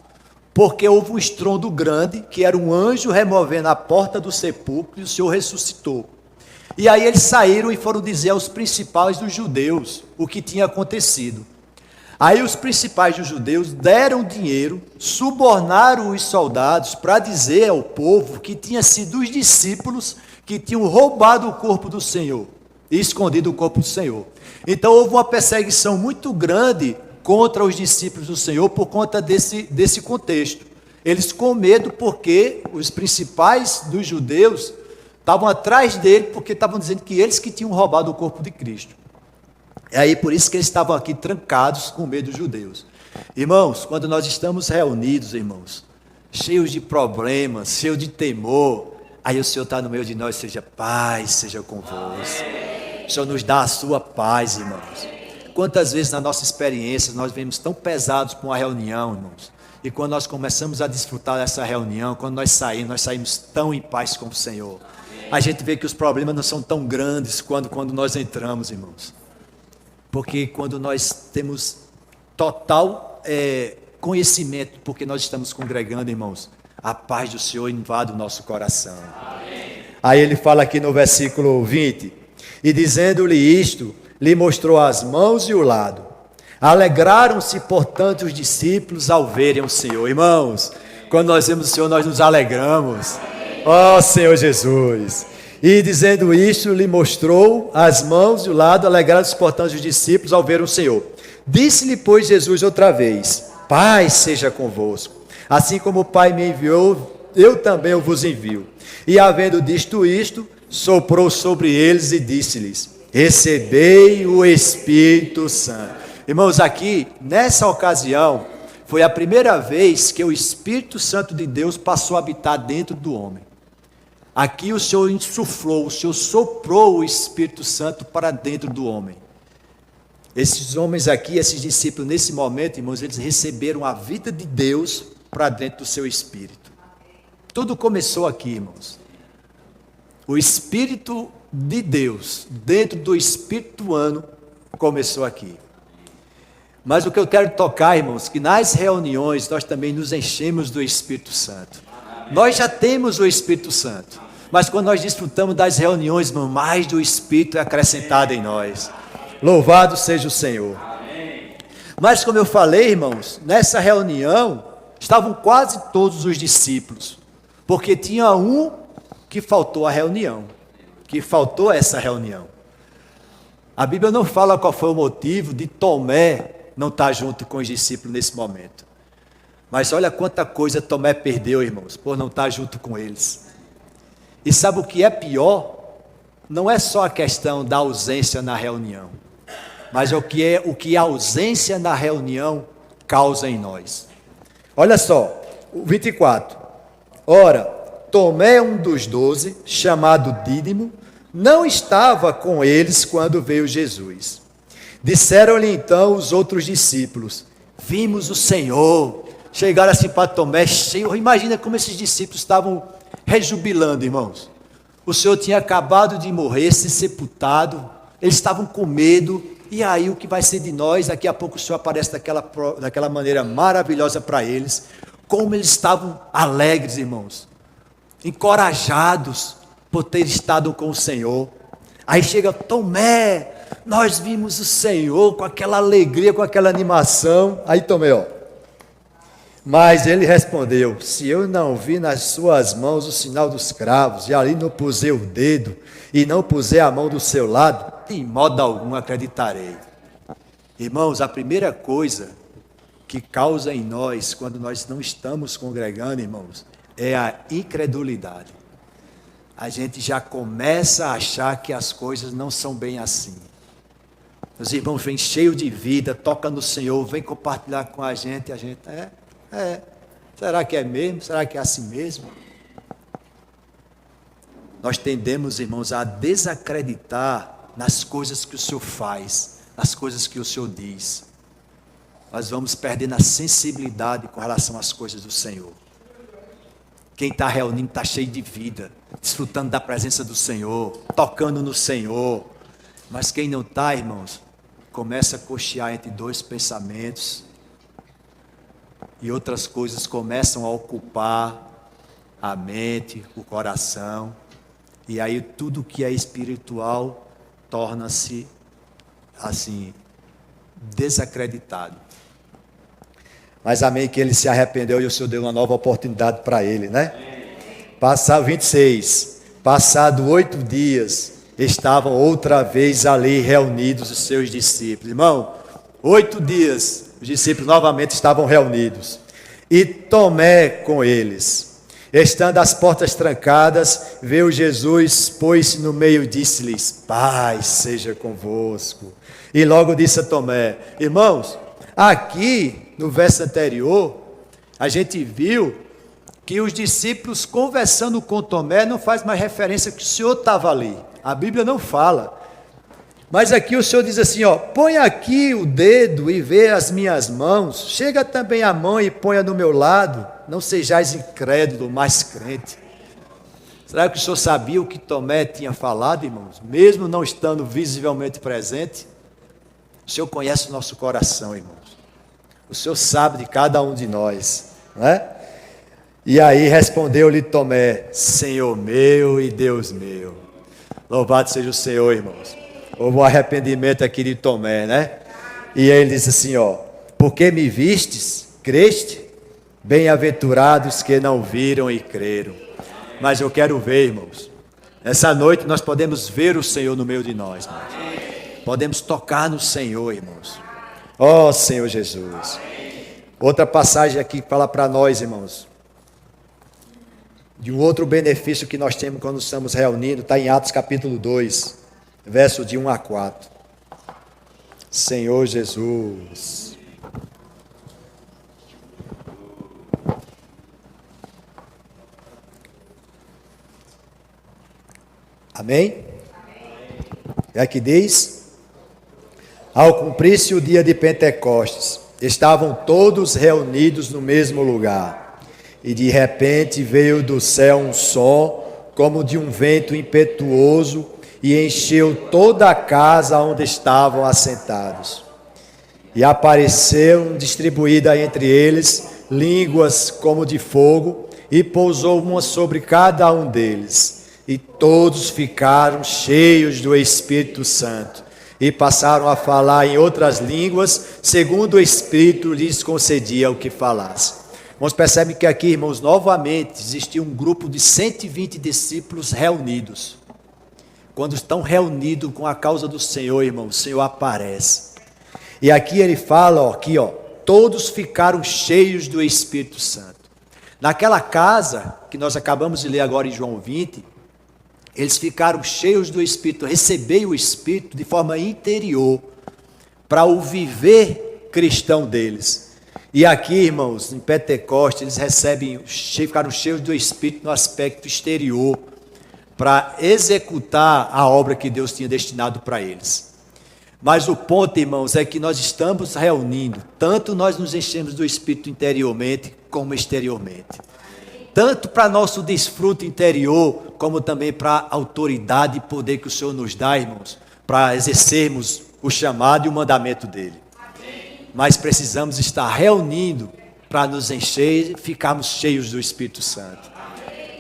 porque houve um estrondo grande, que era um anjo removendo a porta do sepulcro, e o Senhor ressuscitou. E aí eles saíram e foram dizer aos principais dos judeus o que tinha acontecido. Aí os principais dos judeus deram dinheiro, subornaram os soldados para dizer ao povo que tinha sido os discípulos que tinham roubado o corpo do Senhor e escondido o corpo do Senhor. Então houve uma perseguição muito grande contra os discípulos do Senhor por conta desse contexto. Eles com medo porque os principais dos judeus estavam atrás dele, porque estavam dizendo que eles que tinham roubado o corpo de Cristo. É aí por isso que eles estavam aqui trancados com medo dos judeus. Irmãos, quando nós estamos reunidos, irmãos, cheios de problemas, cheios de temor, aí o Senhor está no meio de nós, seja paz, seja convosco. O Senhor nos dá a sua paz, irmãos. Quantas vezes na nossa experiência nós vemos tão pesados para uma reunião, irmãos, e quando nós começamos a desfrutar dessa reunião, quando nós saímos tão em paz com o Senhor. A gente vê que os problemas não são tão grandes quando nós entramos, irmãos. Porque quando nós temos total conhecimento, porque nós estamos congregando, irmãos, a paz do Senhor invade o nosso coração. Amém. Aí ele fala aqui no versículo 20, e dizendo-lhe isto, lhe mostrou as mãos e o lado. Alegraram-se, portanto, os discípulos ao verem o Senhor. Irmãos, quando nós vemos o Senhor, nós nos alegramos. Ó Senhor Jesus. E dizendo isto, lhe mostrou as mãos e o lado. Alegraram-se, portanto, os discípulos ao verem o Senhor. Disse-lhe, pois, Jesus outra vez: paz seja convosco. Assim como o Pai me enviou, eu também vos envio. E havendo dito isto, soprou sobre eles e disse-lhes: recebei o Espírito Santo. Irmãos, aqui, nessa ocasião, foi a primeira vez que o Espírito Santo de Deus passou a habitar dentro do homem. Aqui o Senhor insuflou, o Senhor soprou o Espírito Santo para dentro do homem. Esses homens aqui, esses discípulos, nesse momento, irmãos, eles receberam a vida de Deus para dentro do seu espírito. Tudo começou aqui, irmãos. O Espírito de Deus, dentro do espírito humano, começou aqui. Mas o que eu quero tocar, irmãos, que nas reuniões nós também nos enchemos do Espírito Santo. Nós já temos o Espírito Santo, mas quando nós desfrutamos das reuniões, irmão, mais do Espírito é acrescentado em nós. Louvado seja o Senhor. Mas como eu falei, irmãos, nessa reunião estavam quase todos os discípulos, porque tinha um que faltou a reunião, que faltou essa reunião. A Bíblia não fala qual foi o motivo de Tomé não estar junto com os discípulos nesse momento. Mas olha quanta coisa Tomé perdeu, irmãos, por não estar junto com eles. E sabe o que é pior? Não é só a questão da ausência na reunião, mas o que a ausência na reunião causa em nós. Olha só, o 24. Ora, Tomé, um dos 12, chamado Dídimo, não estava com eles quando veio Jesus. Disseram-lhe então os outros discípulos: vimos o Senhor. Chegaram assim para Tomé, Senhor, imagina como esses discípulos estavam rejubilando, irmãos. O Senhor tinha acabado de morrer, ser sepultado, eles estavam com medo, e aí o que vai ser de nós? Daqui a pouco o Senhor aparece daquela maneira maravilhosa para eles. Como eles estavam alegres, irmãos, encorajados por ter estado com o Senhor. Aí chega Tomé, nós vimos o Senhor com aquela alegria, com aquela animação. Aí Tomé, ó. Mas ele respondeu: se eu não vi nas suas mãos o sinal dos cravos, e ali não pusei o dedo, e não pusei a mão do seu lado, de modo algum acreditarei. Irmãos, a primeira coisa que causa em nós, quando nós não estamos congregando, irmãos, é a incredulidade. A gente já começa a achar que as coisas não são bem assim. Os irmãos vêm cheios de vida, tocam no Senhor, vêm compartilhar com a gente será que é mesmo? Será que é assim mesmo? Nós tendemos, irmãos, a desacreditar nas coisas que o Senhor faz, nas coisas que o Senhor diz. Nós vamos perdendo a sensibilidade com relação às coisas do Senhor. Quem está reunindo está cheio de vida, desfrutando da presença do Senhor, tocando no Senhor. Mas quem não está, irmãos, começa a cochear entre dois pensamentos, e outras coisas começam a ocupar a mente, o coração, e aí tudo que é espiritual torna-se assim, desacreditado. Mas amém, que ele se arrependeu e o Senhor deu uma nova oportunidade para ele, né? Passado 26, passado 8 dias, estavam outra vez ali reunidos os seus discípulos. Irmão, 8 dias, Os discípulos novamente estavam reunidos. E Tomé com eles. Estando as portas trancadas, veio Jesus, pôs-se no meio e disse-lhes: paz seja convosco. E logo disse a Tomé: irmãos, aqui no verso anterior, a gente viu que os discípulos conversando com Tomé não faz mais referência que o Senhor estava ali. A Bíblia não fala. Mas aqui o Senhor diz assim, põe aqui o dedo e vê as minhas mãos, chega também a mão e ponha no meu lado, não sejais incrédulo, mas crente. Será que o Senhor sabia o que Tomé tinha falado, irmãos? Mesmo não estando visivelmente presente? O Senhor conhece o nosso coração, irmãos. O Senhor sabe de cada um de nós, não é? E aí respondeu-lhe Tomé: Senhor meu e Deus meu. Louvado seja o Senhor, irmãos. Houve um arrependimento aqui de Tomé, né? E ele disse assim, porque me vistes, creste? Bem-aventurados que não viram e creram. Mas eu quero ver, irmãos. Essa noite nós podemos ver o Senhor no meio de nós, irmãos. Podemos tocar no Senhor, irmãos. Ó Senhor Jesus. Outra passagem aqui que fala para nós, irmãos, de um outro benefício que nós temos quando estamos reunindo, está em Atos capítulo 2. Verso de 1 a 4. Senhor Jesus. Amém? É aqui diz: ao cumprir-se o dia de Pentecostes, estavam todos reunidos no mesmo lugar, e de repente veio do céu um som, como de um vento impetuoso, e encheu toda a casa onde estavam assentados. E apareceram distribuídas entre eles línguas como de fogo, e pousou uma sobre cada um deles. E todos ficaram cheios do Espírito Santo, e passaram a falar em outras línguas, segundo o Espírito lhes concedia o que falasse. Irmãos, percebem que aqui, irmãos, novamente existia um grupo de 120 discípulos reunidos. Quando estão reunidos com a causa do Senhor, irmão, o Senhor aparece. E aqui ele fala, todos ficaram cheios do Espírito Santo. Naquela casa, que nós acabamos de ler agora em João 20, eles ficaram cheios do Espírito, receberam o Espírito de forma interior, para o viver cristão deles. E aqui, irmãos, em Pentecostes, eles ficaram cheios do Espírito no aspecto exterior, para executar a obra que Deus tinha destinado para eles. Mas o ponto, irmãos, é que nós estamos reunindo, tanto nós nos enchemos do Espírito interiormente, como exteriormente. Tanto para nosso desfruto interior, como também para a autoridade e poder que o Senhor nos dá, irmãos, para exercermos o chamado e o mandamento dele. Mas precisamos estar reunindo para nos encher e ficarmos cheios do Espírito Santo.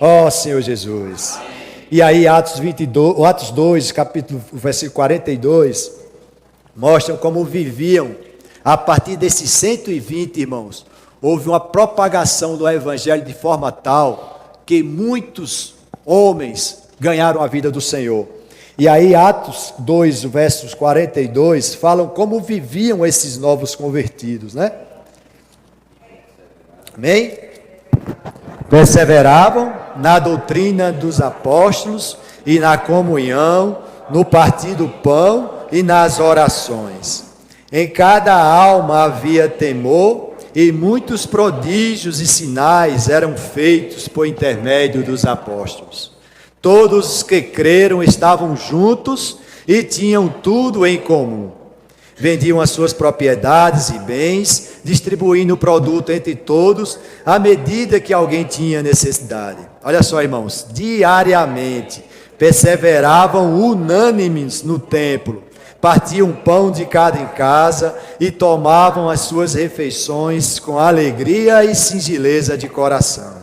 Ó Senhor Jesus. E aí Atos 2, versículo 42, mostram como viviam. A partir desses 120, irmãos, houve uma propagação do Evangelho de forma tal que muitos homens ganharam a vida do Senhor. E aí Atos 2, versos 42, falam como viviam esses novos convertidos, né? Amém? Perseveravam na doutrina dos apóstolos e na comunhão, no partir do pão e nas orações. Em cada alma havia temor, e muitos prodígios e sinais eram feitos por intermédio dos apóstolos. Todos os que creram estavam juntos e tinham tudo em comum. Vendiam as suas propriedades e bens, distribuindo o produto entre todos, à medida que alguém tinha necessidade. Olha só, irmãos, diariamente perseveravam unânimes no templo, partiam pão de cada em casa e tomavam as suas refeições com alegria e singeleza de coração,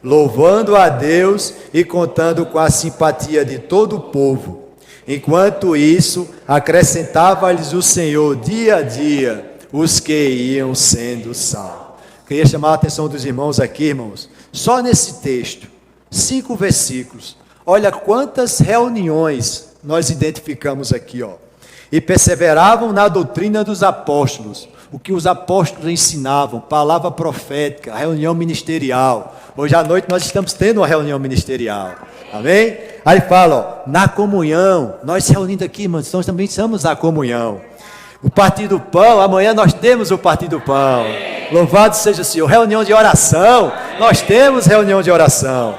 louvando a Deus e contando com a simpatia de todo o povo. Enquanto isso, acrescentava-lhes o Senhor dia a dia os que iam sendo salvos. Queria chamar a atenção dos irmãos aqui, irmãos, só nesse texto, 5 versículos. Olha quantas reuniões nós identificamos aqui, e perseveravam na doutrina dos apóstolos, o que os apóstolos ensinavam, palavra profética, reunião ministerial. Hoje à noite nós estamos tendo uma reunião ministerial, amém? Aí fala, ó, na comunhão, nós se reunindo aqui, irmãos, nós também estamos na comunhão. O partir do pão, amanhã nós temos o partir do pão. Louvado seja o Senhor. Reunião de oração, nós temos reunião de oração.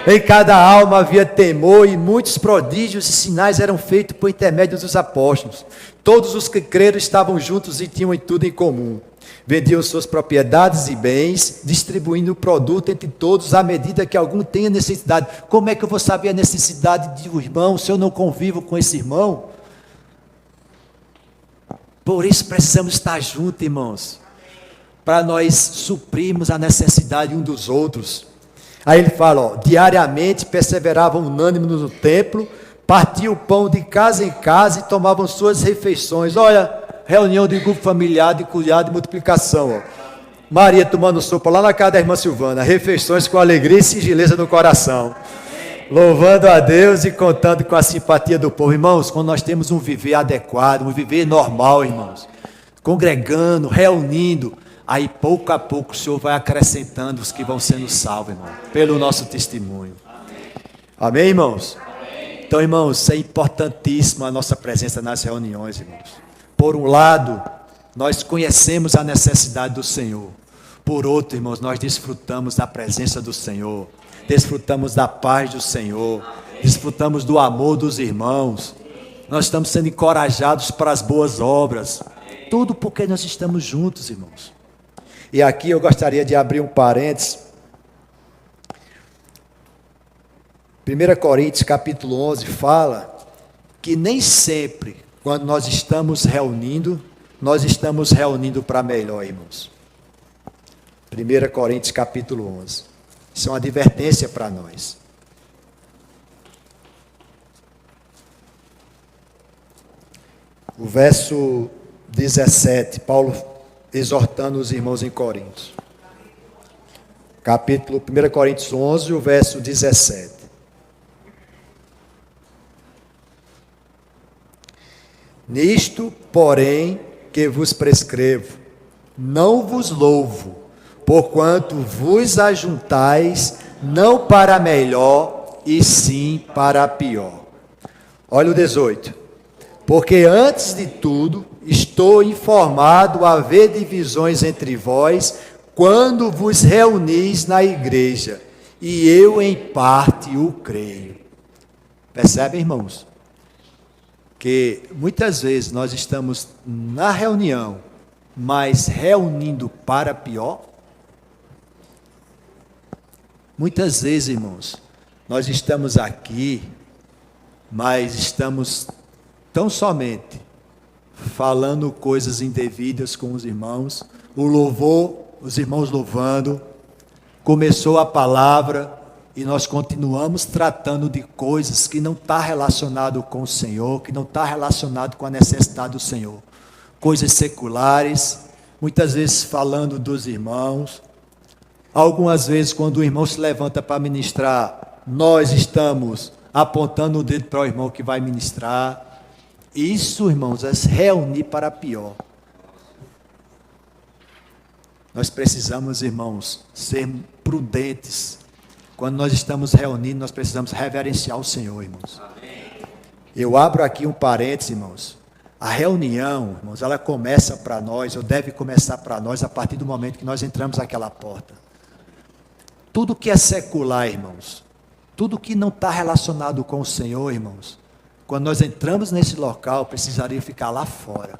Em cada alma havia temor e muitos prodígios e sinais eram feitos por intermédio dos apóstolos. Todos os que creram estavam juntos e tinham tudo em comum. Vendiam suas propriedades e bens, distribuindo o produto entre todos à medida que algum tenha necessidade. Como é que eu vou saber a necessidade de um irmão se eu não convivo com esse irmão? Por isso precisamos estar juntos, irmãos, para nós suprirmos a necessidade um dos outros. Aí ele fala, ó, diariamente perseveravam unânimes no templo, partiam o pão de casa em casa e tomavam suas refeições. Olha, reunião de grupo familiar, de cuidado e multiplicação. Ó. Maria tomando sopa lá na casa da irmã Silvana, refeições com alegria e singeleza no coração. Louvando a Deus e contando com a simpatia do povo. Irmãos, quando nós temos um viver adequado, um viver normal, irmãos, congregando, reunindo, aí pouco a pouco o Senhor vai acrescentando os que vão sendo salvos, irmão, pelo nosso testemunho. Amém, irmãos? Amém. Então, irmãos, é importantíssima a nossa presença nas reuniões, irmãos. Por um lado, nós conhecemos a necessidade do Senhor. Por outro, irmãos, nós desfrutamos da presença do Senhor. Desfrutamos da paz do Senhor, desfrutamos do amor dos irmãos, nós estamos sendo encorajados para as boas obras, tudo porque nós estamos juntos, irmãos. E aqui eu gostaria de abrir um parênteses. 1 Coríntios capítulo 11 fala que nem sempre, quando nós estamos reunindo para melhor, irmãos. 1 Coríntios capítulo 11. Isso é uma advertência para nós. O verso 17, Paulo exortando os irmãos em Coríntios. Capítulo 1 Coríntios 11, o verso 17. Nisto, porém, que vos prescrevo, não vos louvo, porquanto vos ajuntais, não para melhor, e sim para pior. Olha o 18. Porque antes de tudo, estou informado a haver divisões entre vós, quando vos reunis na igreja, e eu em parte o creio. Percebem, irmãos? Que muitas vezes nós estamos na reunião, mas reunindo para pior. Muitas vezes, irmãos, nós estamos aqui, mas estamos tão somente falando coisas indevidas com os irmãos, o louvor, os irmãos louvando, começou a palavra e nós continuamos tratando de coisas que não está relacionado com o Senhor, que não está relacionado com a necessidade do Senhor, coisas seculares, muitas vezes falando dos irmãos. Algumas vezes, quando o irmão se levanta para ministrar, nós estamos apontando o dedo para o irmão que vai ministrar. Isso, irmãos, é se reunir para pior. Nós precisamos, irmãos, ser prudentes. Quando nós estamos reunindo, nós precisamos reverenciar o Senhor, irmãos. Eu abro aqui um parênteses, irmãos. A reunião, irmãos, ela começa para nós, ou deve começar para nós, a partir do momento que nós entramos naquela porta. Tudo que é secular, irmãos, tudo que não está relacionado com o Senhor, irmãos, quando nós entramos nesse local, precisaria ficar lá fora.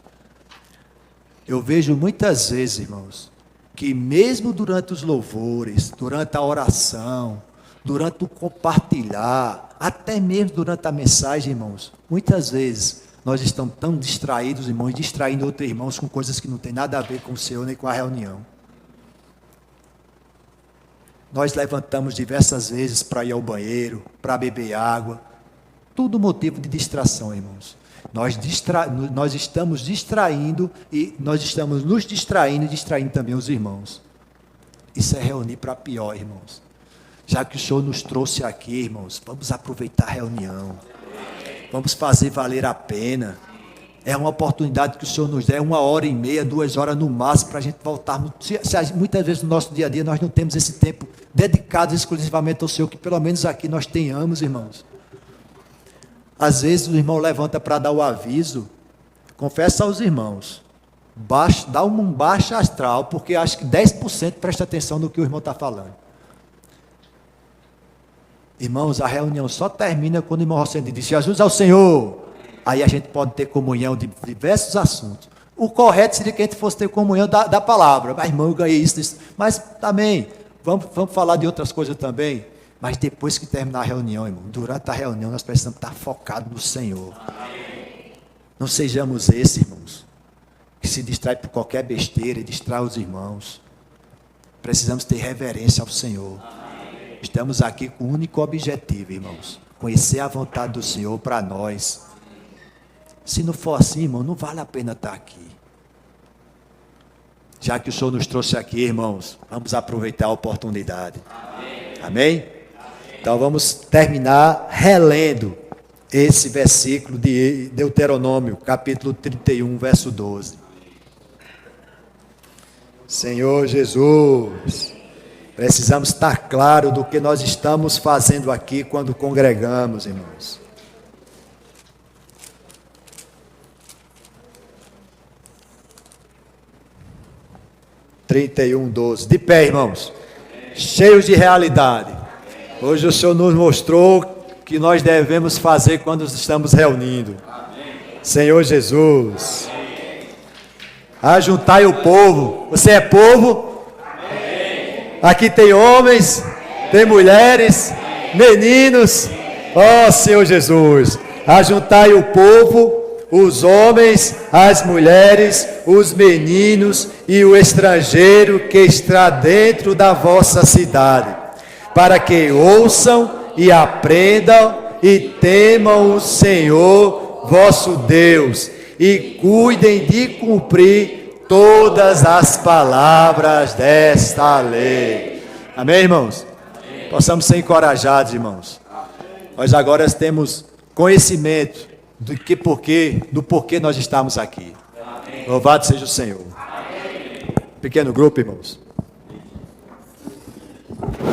Eu vejo muitas vezes, irmãos, que mesmo durante os louvores, durante a oração, durante o compartilhar, até mesmo durante a mensagem, irmãos, muitas vezes nós estamos tão distraídos, irmãos, distraindo outros irmãos com coisas que não tem nada a ver com o Senhor nem com a reunião. Nós levantamos diversas vezes para ir ao banheiro, para beber água, tudo motivo de distração, irmãos. Nós estamos distraindo e nós estamos nos distraindo e distraindo também os irmãos. Isso é reunir para pior, irmãos. Já que o Senhor nos trouxe aqui, irmãos, vamos aproveitar a reunião. Vamos fazer valer a pena. É uma oportunidade que o Senhor nos dá, 1h30, 2 horas no máximo, para a gente voltar. Muitas vezes no nosso dia a dia nós não temos esse tempo dedicado exclusivamente ao Senhor, que pelo menos aqui nós tenhamos, irmãos. Às vezes o irmão levanta para dar o aviso, confessa aos irmãos, dá um baixo astral, porque acho que 10% presta atenção no que o irmão está falando. Irmãos, a reunião só termina quando o irmão Rossendi diz: Jesus ao Senhor. Aí a gente pode ter comunhão de diversos assuntos. O correto seria que a gente fosse ter comunhão da palavra. Mas, irmão, eu ganhei isso. Mas também, vamos falar de outras coisas também. Mas depois que terminar a reunião, irmão, durante a reunião nós precisamos estar focados no Senhor. Não sejamos esses, irmãos, que se distrai por qualquer besteira e distrai os irmãos. Precisamos ter reverência ao Senhor. Estamos aqui com o único objetivo, irmãos, conhecer a vontade do Senhor para nós. Se não for assim, irmão, não vale a pena estar aqui. Já que o Senhor nos trouxe aqui, irmãos, vamos aproveitar a oportunidade. Amém? Então vamos terminar relendo esse versículo de Deuteronômio, capítulo 31, verso 12. Senhor Jesus, precisamos estar claro do que nós estamos fazendo aqui quando congregamos, irmãos. (31:12) De pé, irmãos, cheios de realidade. Hoje o Senhor nos mostrou que nós devemos fazer quando estamos reunindo. Senhor Jesus, ajuntai o povo. Você é povo? Aqui tem homens, tem mulheres, meninos. Ó Senhor Jesus, ajuntai o povo, os homens, as mulheres, os meninos e o estrangeiro que está dentro da vossa cidade, para que ouçam e aprendam e temam o Senhor vosso Deus e cuidem de cumprir todas as palavras desta lei. Amém, irmãos? Amém. Possamos ser encorajados, irmãos. Nós agora temos conhecimento do porquê nós estamos aqui. Amém. Louvado seja o Senhor. Amém. Pequeno grupo, irmãos.